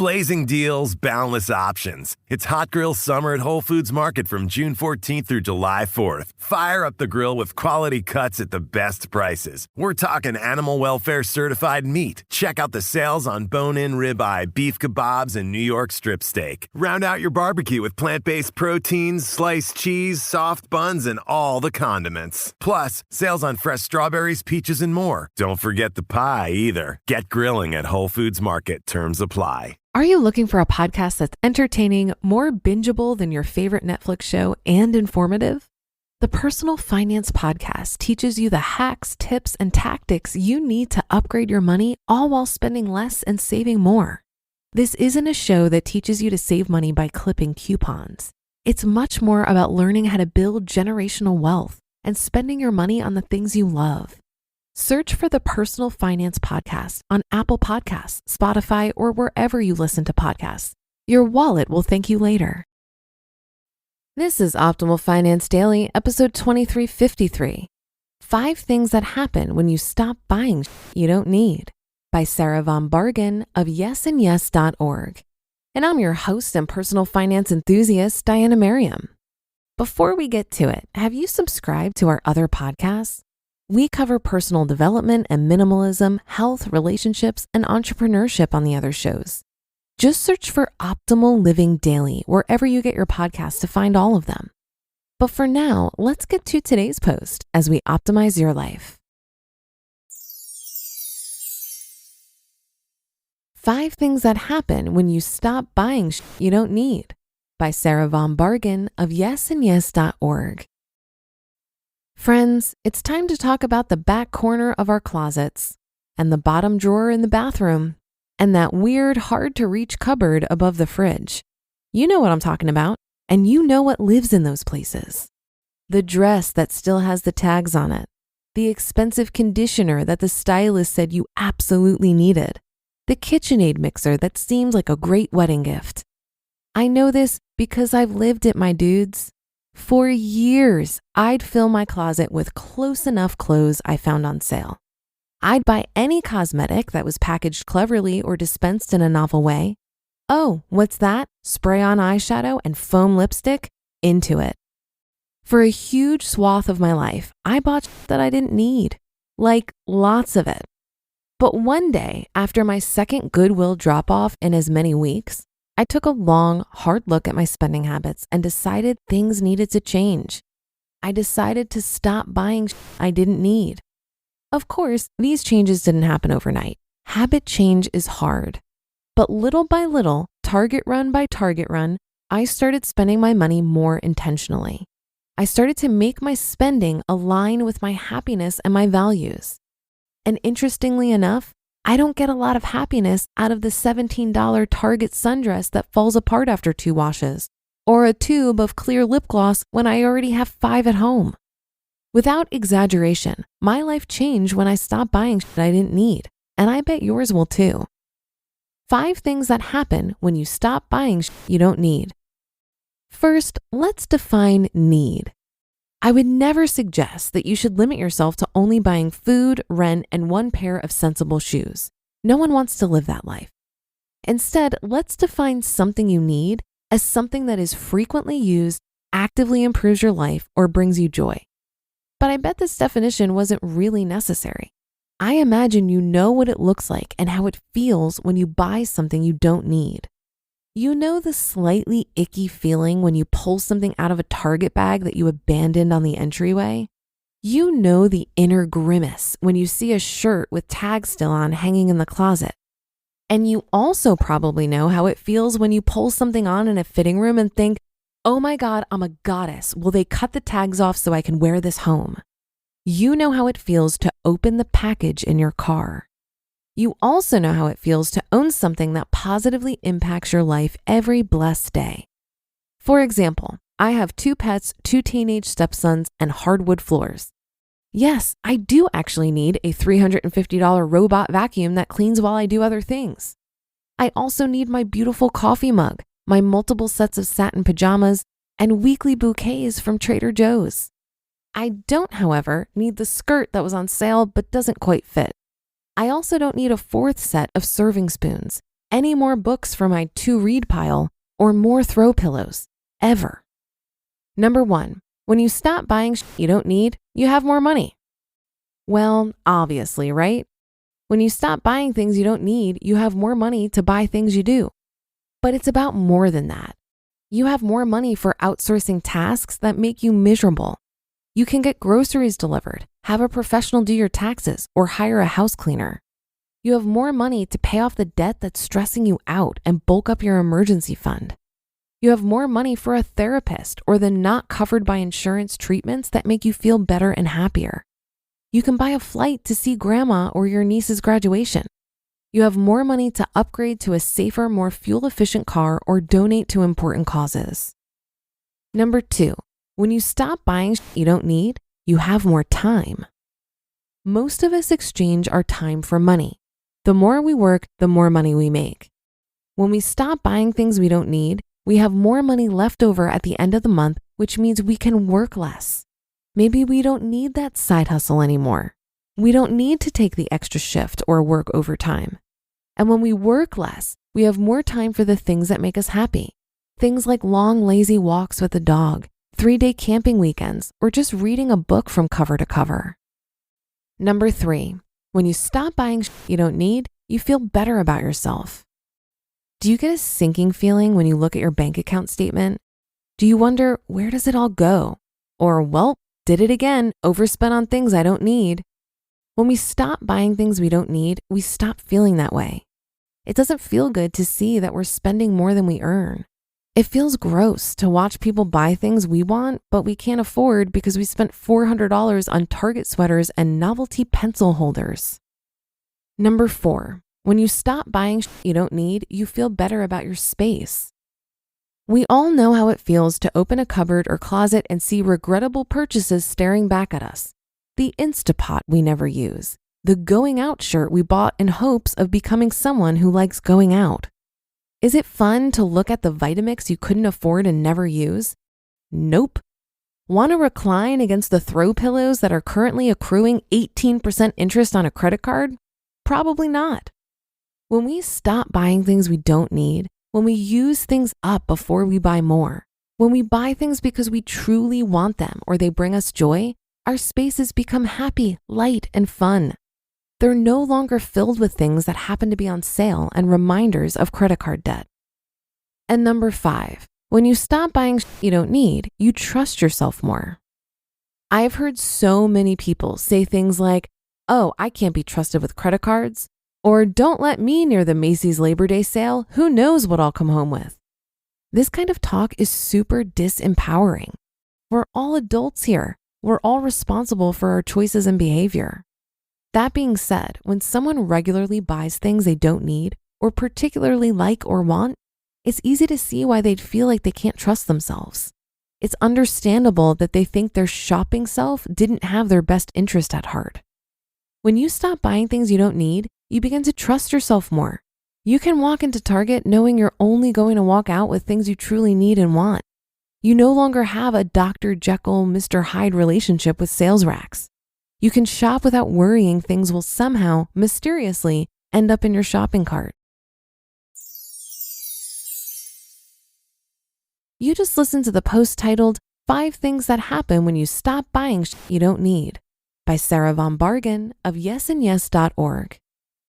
Blazing deals, boundless options. It's Hot Grill Summer at Whole Foods Market from June 14th through July 4th. Fire up the grill with quality cuts at the best prices. We're talking animal welfare certified meat. Check out the sales on bone-in ribeye, beef kebabs, and New York strip steak. Round out your barbecue with plant-based proteins, sliced cheese, soft buns, and all the condiments. Plus, sales on fresh strawberries, peaches, and more. Don't forget the pie either. Get grilling at Whole Foods Market. Terms apply. Are you looking for a podcast that's entertaining, more bingeable than your favorite Netflix show, and informative? The Personal Finance Podcast teaches you the hacks, tips, and tactics you need to upgrade your money, all while spending less and saving more. This isn't a show that teaches you to save money by clipping coupons. It's much more about learning how to build generational wealth and spending your money on the things you love. Search for the Personal Finance Podcast on Apple Podcasts, Spotify, or wherever you listen to podcasts. Your wallet will thank you later. This is Optimal Finance Daily, episode 2353. 5 Things That Happen When You Stop Buying You Don't Need, by Sarah Von Bargen of yesandyes.org. And I'm your host and personal finance enthusiast, Diana Merriam. Before we get to it, have you subscribed to our other podcasts? We cover personal development and minimalism, health, relationships, and entrepreneurship on the other shows. Just search for Optimal Living Daily wherever you get your podcasts to find all of them. But for now, let's get to today's post as we optimize your life. 5 Things That Happen When You Stop Buying You Don't Need, by Sarah Von Bargen of yesandyes.org. Friends, it's time to talk about the back corner of our closets, and the bottom drawer in the bathroom, and that weird, hard-to-reach cupboard above the fridge. You know what I'm talking about, and you know what lives in those places. The dress that still has the tags on it, the expensive conditioner that the stylist said you absolutely needed, the KitchenAid mixer that seemed like a great wedding gift. I know this because I've lived it, my dudes. For years, I'd fill my closet with close enough clothes I found on sale. I'd buy any cosmetic that was packaged cleverly or dispensed in a novel way. Oh, what's that? Spray on eyeshadow and foam lipstick? Into it. For a huge swath of my life, I bought that I didn't need. Like, lots of it. But one day, after my second Goodwill drop-off in as many weeks, I took a long, hard look at my spending habits and decided things needed to change. I decided to stop buying I didn't need. Of course, these changes didn't happen overnight. Habit change is hard. But little by little, target run by target run, I started spending my money more intentionally. I started to make my spending align with my happiness and my values. And interestingly enough, I don't get a lot of happiness out of the $17 Target sundress that falls apart after 2 washes, or a tube of clear lip gloss when I already have 5 at home. Without exaggeration, my life changed when I stopped buying shit I didn't need, and I bet yours will too. 5 things that happen when you stop buying shit you don't need. First, let's define need. I would never suggest that you should limit yourself to only buying food, rent, and 1 pair of sensible shoes. No one wants to live that life. Instead, let's define something you need as something that is frequently used, actively improves your life, or brings you joy. But I bet this definition wasn't really necessary. I imagine you know what it looks like and how it feels when you buy something you don't need. You know the slightly icky feeling when you pull something out of a Target bag that you abandoned on the entryway? You know the inner grimace when you see a shirt with tags still on hanging in the closet. And you also probably know how it feels when you pull something on in a fitting room and think, oh my God, I'm a goddess. Will they cut the tags off so I can wear this home? You know how it feels to open the package in your car. You also know how it feels to own something that positively impacts your life every blessed day. For example, I have 2 pets, 2 teenage stepsons, and hardwood floors. Yes, I do actually need a $350 robot vacuum that cleans while I do other things. I also need my beautiful coffee mug, my multiple sets of satin pajamas, and weekly bouquets from Trader Joe's. I don't, however, need the skirt that was on sale but doesn't quite fit. I also don't need a 4th set of serving spoons, any more books for my to-read pile or more throw pillows, ever. Number 1, when you stop buying shit you don't need, you have more money. Well, obviously, right? When you stop buying things you don't need, you have more money to buy things you do. But it's about more than that. You have more money for outsourcing tasks that make you miserable. You can get groceries delivered, have a professional do your taxes, or hire a house cleaner. You have more money to pay off the debt that's stressing you out and bulk up your emergency fund. You have more money for a therapist or the not covered by insurance treatments that make you feel better and happier. You can buy a flight to see grandma or your niece's graduation. You have more money to upgrade to a safer, more fuel-efficient car or donate to important causes. Number 2, when you stop buying shit you don't need, you have more time. Most of us exchange our time for money. The more we work, the more money we make. When we stop buying things we don't need, we have more money left over at the end of the month, which means we can work less. Maybe we don't need that side hustle anymore. We don't need to take the extra shift or work overtime. And when we work less, we have more time for the things that make us happy. Things like long, lazy walks with the dog, 3-day camping weekends, or just reading a book from cover to cover. Number 3, when you stop buying shit you don't need, you feel better about yourself. Do you get a sinking feeling when you look at your bank account statement? Do you wonder, where does it all go? Or, well, did it again, overspent on things I don't need. When we stop buying things we don't need, we stop feeling that way. It doesn't feel good to see that we're spending more than we earn. It feels gross to watch people buy things we want, but we can't afford because we spent $400 on Target sweaters and novelty pencil holders. Number 4, when you stop buying shit you don't need, you feel better about your space. We all know how it feels to open a cupboard or closet and see regrettable purchases staring back at us. The Instapot we never use. The going out shirt we bought in hopes of becoming someone who likes going out. Is it fun to look at the Vitamix you couldn't afford and never use? Nope. Want to recline against the throw pillows that are currently accruing 18% interest on a credit card? Probably not. When we stop buying things we don't need, when we use things up before we buy more, when we buy things because we truly want them or they bring us joy, our spaces become happy, light, and fun. They're no longer filled with things that happen to be on sale and reminders of credit card debt. And number 5, when you stop buying shit you don't need, you trust yourself more. I've heard so many people say things like, oh, I can't be trusted with credit cards, or don't let me near the Macy's Labor Day sale, who knows what I'll come home with. This kind of talk is super disempowering. We're all adults here. We're all responsible for our choices and behavior. That being said, when someone regularly buys things they don't need or particularly like or want, it's easy to see why they'd feel like they can't trust themselves. It's understandable that they think their shopping self didn't have their best interest at heart. When you stop buying things you don't need, you begin to trust yourself more. You can walk into Target knowing you're only going to walk out with things you truly need and want. You no longer have a Dr. Jekyll, Mr. Hyde relationship with sales racks. You can shop without worrying things will somehow, mysteriously, end up in your shopping cart. You just listened to the post titled 5 Things That Happen When You Stop Buying Shit You Don't Need by Sarah Von Bargen of yesandyes.org.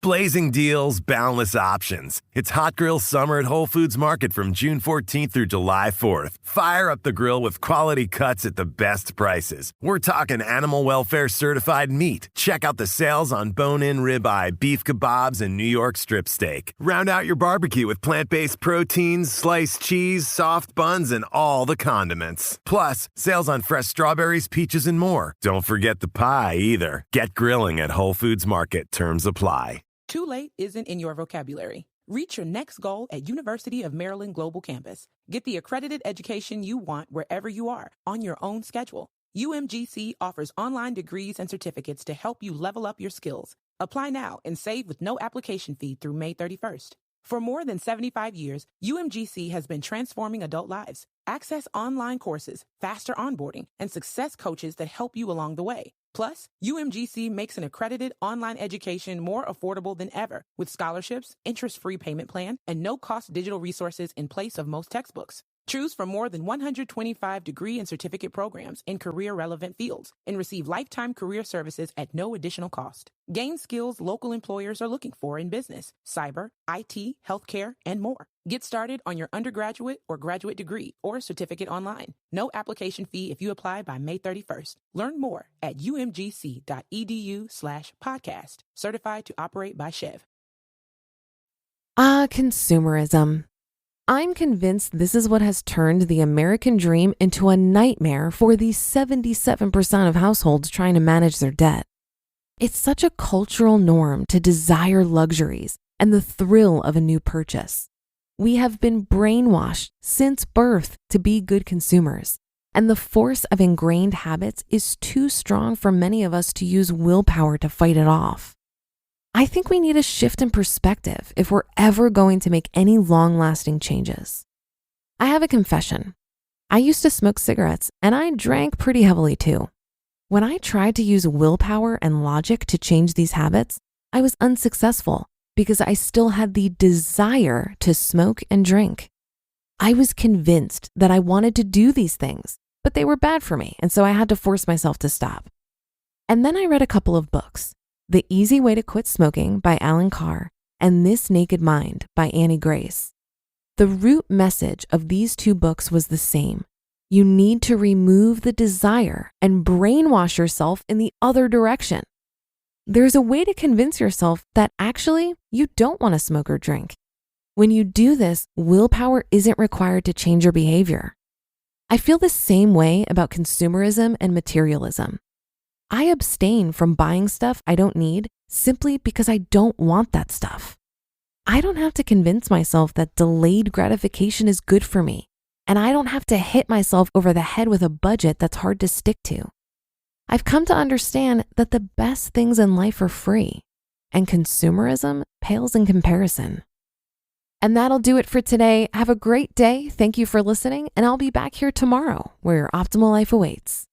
Blazing deals, boundless options. It's Hot Grill Summer at Whole Foods Market from June 14th through July 4th. Fire up the grill with quality cuts at the best prices. We're talking animal welfare certified meat. Check out the sales on bone-in ribeye, beef kebabs, and New York strip steak. Round out your barbecue with plant-based proteins, sliced cheese, soft buns, and all the condiments. Plus, sales on fresh strawberries, peaches, and more. Don't forget the pie either. Get grilling at Whole Foods Market. Terms apply. Too late isn't in your vocabulary. Reach your next goal at University of Maryland Global Campus. Get the accredited education you want wherever you are, on your own schedule. UMGC offers online degrees and certificates to help you level up your skills. Apply now and save with no application fee through May 31st. For more than 75 years, UMGC has been transforming adult lives. Access online courses, faster onboarding, and success coaches that help you along the way. Plus, UMGC makes an accredited online education more affordable than ever with scholarships, interest-free payment plan, and no-cost digital resources in place of most textbooks. Choose from more than 125 degree and certificate programs in career-relevant fields and receive lifetime career services at no additional cost. Gain skills local employers are looking for in business, cyber, IT, healthcare, and more. Get started on your undergraduate or graduate degree or certificate online. No application fee if you apply by May 31st. Learn more at umgc.edu/podcast. Certified to operate by Chev. Consumerism. I'm convinced this is what has turned the American dream into a nightmare for the 77% of households trying to manage their debt. It's such a cultural norm to desire luxuries and the thrill of a new purchase. We have been brainwashed since birth to be good consumers, and the force of ingrained habits is too strong for many of us to use willpower to fight it off. I think we need a shift in perspective if we're ever going to make any long-lasting changes. I have a confession. I used to smoke cigarettes and I drank pretty heavily too. When I tried to use willpower and logic to change these habits, I was unsuccessful because I still had the desire to smoke and drink. I was convinced that I wanted to do these things, but they were bad for me, and so I had to force myself to stop. And then I read a couple of books. The Easy Way to Quit Smoking by Alan Carr and This Naked Mind by Annie Grace. The root message of these two books was the same. You need to remove the desire and brainwash yourself in the other direction. There's a way to convince yourself that actually you don't want to smoke or drink. When you do this, willpower isn't required to change your behavior. I feel the same way about consumerism and materialism. I abstain from buying stuff I don't need simply because I don't want that stuff. I don't have to convince myself that delayed gratification is good for me, and I don't have to hit myself over the head with a budget that's hard to stick to. I've come to understand that the best things in life are free, and consumerism pales in comparison. And that'll do it for today. Have a great day. Thank you for listening, and I'll be back here tomorrow where your optimal life awaits.